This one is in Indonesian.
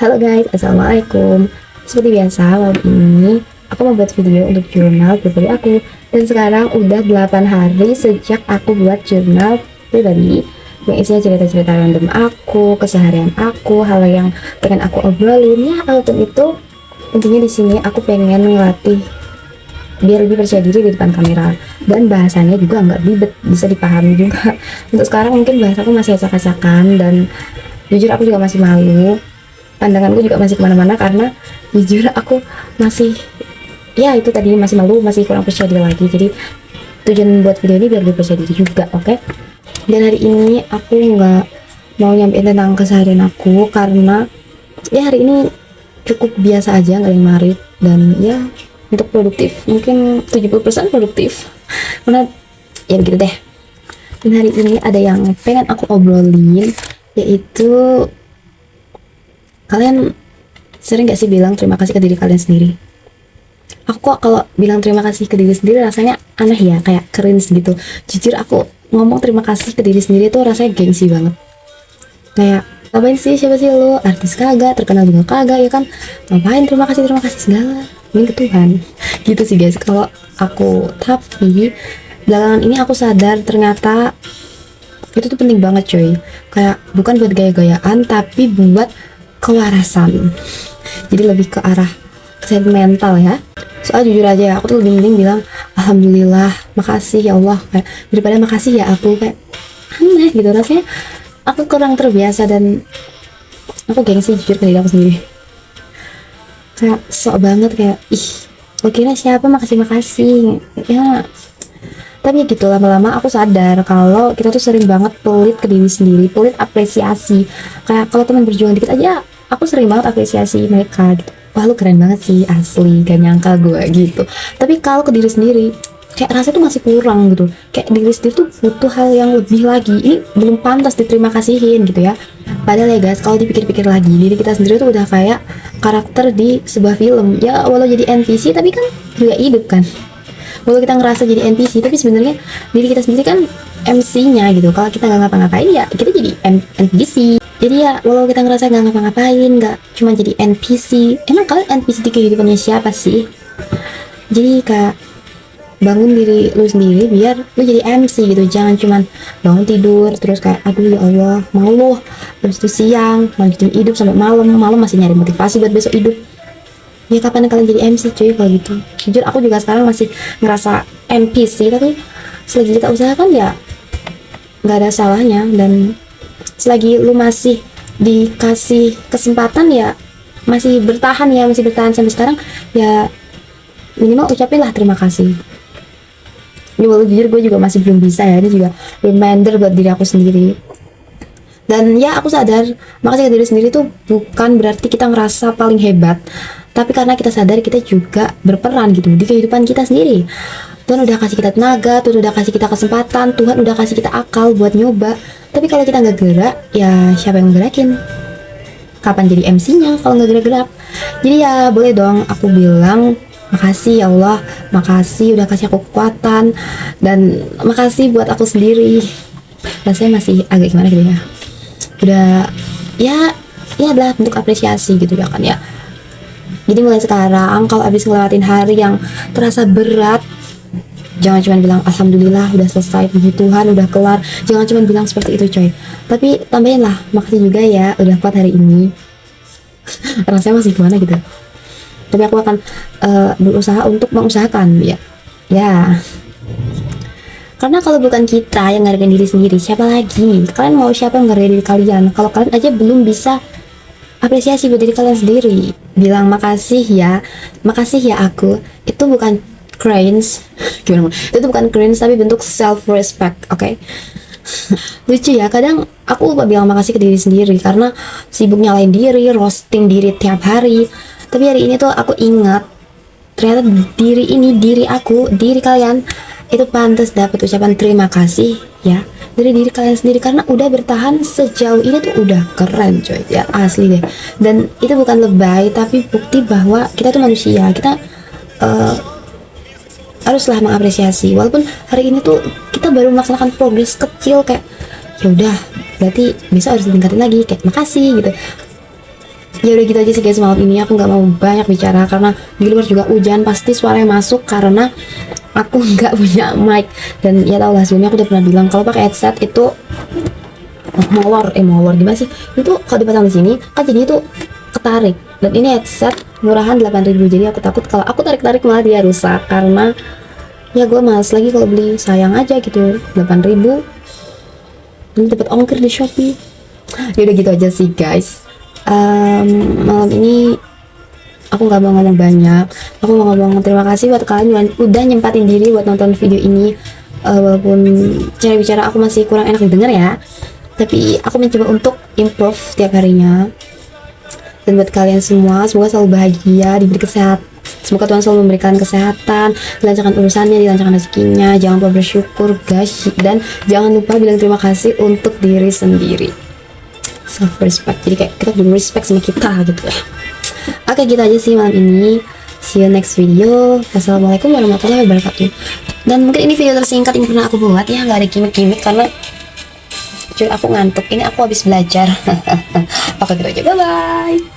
Halo guys, assalamualaikum. Seperti biasa, malam ini aku mau buat video untuk jurnal pribadi aku. Dan sekarang udah 8 hari sejak aku buat jurnal pribadi yang isinya cerita-cerita random aku, keseharian aku, hal yang pengen aku obrolin. Ya, apapun itu, intinya di sini aku pengen ngelatih biar lebih percaya diri di depan kamera, dan bahasanya juga nggak ribet, bisa dipahami juga. Untuk sekarang mungkin bahasaku masih acak-acakan, dan jujur aku juga masih malu, pandanganku juga masih kemana-mana, karena jujur aku masih, ya itu tadi, masih malu, masih kurang percaya diri lagi. Jadi tujuan buat video ini biar lebih percaya diri juga, oke? Dan hari ini aku nggak mau nyampein tentang keseharian aku, karena ya hari ini cukup biasa aja, nggak ada yang menarik. Dan ya untuk produktif mungkin 70% produktif, karena ya begitu deh. Dan hari ini ada yang pengen aku obrolin, yaitu kalian sering gak sih bilang terima kasih ke diri kalian sendiri? Aku kok kalau bilang terima kasih ke diri sendiri rasanya aneh ya, kayak cringe gitu. Jujur aku ngomong terima kasih ke diri sendiri tuh rasanya gengsi banget. Kayak ngapain sih, siapa sih lo, artis kagak, terkenal juga kagak, ya kan? Ngapain terima kasih segala, mending ke Tuhan. Gitu sih guys kalau aku. Tapi belakangan ini aku sadar ternyata itu tuh penting banget coy. Kayak bukan buat gaya-gayaan, tapi buat kewarasan. Jadi lebih ke arah kesehatan mental ya. Soal jujur aja ya, aku tuh lebih mending bilang alhamdulillah, makasih ya Allah, kayak daripada makasih ya aku. Kayak aneh gitu rasanya, aku kurang terbiasa dan aku gengsi jujur ke diri aku sendiri. Kayak sok banget, kayak ih, lo kira siapa makasih ya. Tapi ya gitu, lama-lama aku sadar kalau kita tuh sering banget pelit ke diri sendiri, pelit apresiasi. Kayak kalau teman berjuang dikit aja, aku sering banget apresiasi mereka gitu. Wah lu keren banget sih, asli, gak nyangka gue gitu. Tapi kalau ke diri sendiri, kayak rasanya tuh masih kurang gitu. Kayak diri sendiri tuh butuh hal yang lebih lagi. Ini belum pantas diterima kasihin gitu ya. Padahal ya guys, kalau dipikir-pikir lagi, diri kita sendiri tuh udah kayak karakter di sebuah film. Ya walau jadi NPC, tapi kan juga hidup kan. Walau kita ngerasa jadi NPC, tapi sebenarnya diri kita sendiri kan MC-nya gitu. Kalau kita nggak ngapa-ngapain ya kita jadi NPC. Jadi ya walau kita ngerasa nggak ngapa-ngapain, nggak cuma jadi NPC. Emang kalian NPC di kehidupannya siapa sih? Jadi kayak bangun diri lu sendiri biar lu jadi MC gitu. Jangan cuman bangun tidur terus kayak aduh ya Allah malu, terus itu siang lanjutin hidup sampai malam masih nyari motivasi buat besok hidup. Ya kapan kalian jadi MC cuy kalau gitu? Jujur aku juga sekarang masih ngerasa NPC, tapi selagi kita usahakan ya nggak ada salahnya. Dan selagi lu masih dikasih kesempatan ya masih bertahan sampai sekarang, ya minimal ucapinlah terima kasih. Ini walau jujur gue juga masih belum bisa ya, ini juga reminder buat diri aku sendiri. Dan ya aku sadar makasih ke diri sendiri tuh bukan berarti kita ngerasa paling hebat, tapi karena kita sadar kita juga berperan gitu di kehidupan kita sendiri. Tuhan udah kasih kita tenaga, Tuhan udah kasih kita kesempatan, Tuhan udah kasih kita akal buat nyoba. Tapi kalau kita nggak gerak, ya siapa yang gerakin? Kapan jadi MC-nya kalau nggak gerak-gerak? Jadi ya boleh dong aku bilang makasih ya Allah, makasih udah kasih aku kekuatan, dan makasih buat aku sendiri. Rasanya masih agak gimana gitu ya. Udah ya adalah bentuk apresiasi gitu ya kan ya. Jadi mulai sekarang kalau abis ngelewatin hari yang terasa berat, jangan cuma bilang alhamdulillah udah selesai, puji Tuhan udah kelar. Jangan cuma bilang seperti itu coy, tapi tambahin lah makasih juga ya udah kuat hari ini. Rasanya masih gimana gitu, tapi aku akan berusaha untuk mengusahakan ya. Karena kalau bukan kita yang ngehargain diri sendiri, siapa lagi? Kalian mau siapa yang ngehargain diri kalian? Kalau kalian aja belum bisa apresiasi buat diri kalian sendiri, bilang makasih ya aku, itu bukan cringe. Gimana? Itu bukan cringe, tapi bentuk self respect, oke? Lucu ya, kadang aku lupa bilang makasih ke diri sendiri karena sibuk nyalain diri, roasting diri tiap hari. Tapi hari ini tuh aku ingat ternyata diri aku, diri kalian itu pantas dapat ucapan terima kasih ya dari diri kalian sendiri, karena udah bertahan sejauh ini tuh udah keren coy ya, asli deh. Dan itu bukan lebay, tapi bukti bahwa kita tuh manusia, kita haruslah mengapresiasi. Walaupun hari ini tuh kita baru melaksanakan progres kecil, kayak ya udah berarti besok harus ditingkatin lagi, kayak makasih gitu. Ya udah gitu aja sih guys malam ini, aku nggak mau banyak bicara karena di luar juga hujan, pasti suaranya masuk karena aku nggak punya mic. Dan ya tau lah, sebelumnya aku udah pernah bilang kalau pakai headset itu molor gimana sih, itu kalau dipasang di sini kan jadi itu ketarik, dan ini headset murahan 8.000, jadi aku takut kalau aku tarik malah dia rusak, karena ya gue males lagi kalau beli, sayang aja gitu 8.000 dan dapat ongkir di Shopee. Ya udah gitu aja sih guys. Malam ini aku nggak mau ngomong banyak, aku mau ngomong terima kasih buat kalian yang udah nyempatin diri buat nonton video ini. Walaupun cara bicara aku masih kurang enak didengar ya, tapi aku mencoba untuk improve tiap harinya. Dan buat kalian semua, semoga selalu bahagia, diberi kesehatan, semoga Tuhan selalu memberikan kesehatan, dilancarkan urusannya, dilancarkan rezekinya. Jangan lupa bersyukur guys, dan jangan lupa bilang terima kasih untuk diri sendiri. Self respect, jadi kayak kita perlu respect sama kita gitu ya. Oke, gitu aja sih malam ini. See you next video. Wassalamualaikum warahmatullahi wabarakatuh. Dan mungkin ini video tersingkat yang pernah aku buat ya, nggak ada gimmick-gimmick karena cuy aku ngantuk. Ini aku habis belajar. Oke, gitu aja, bye bye.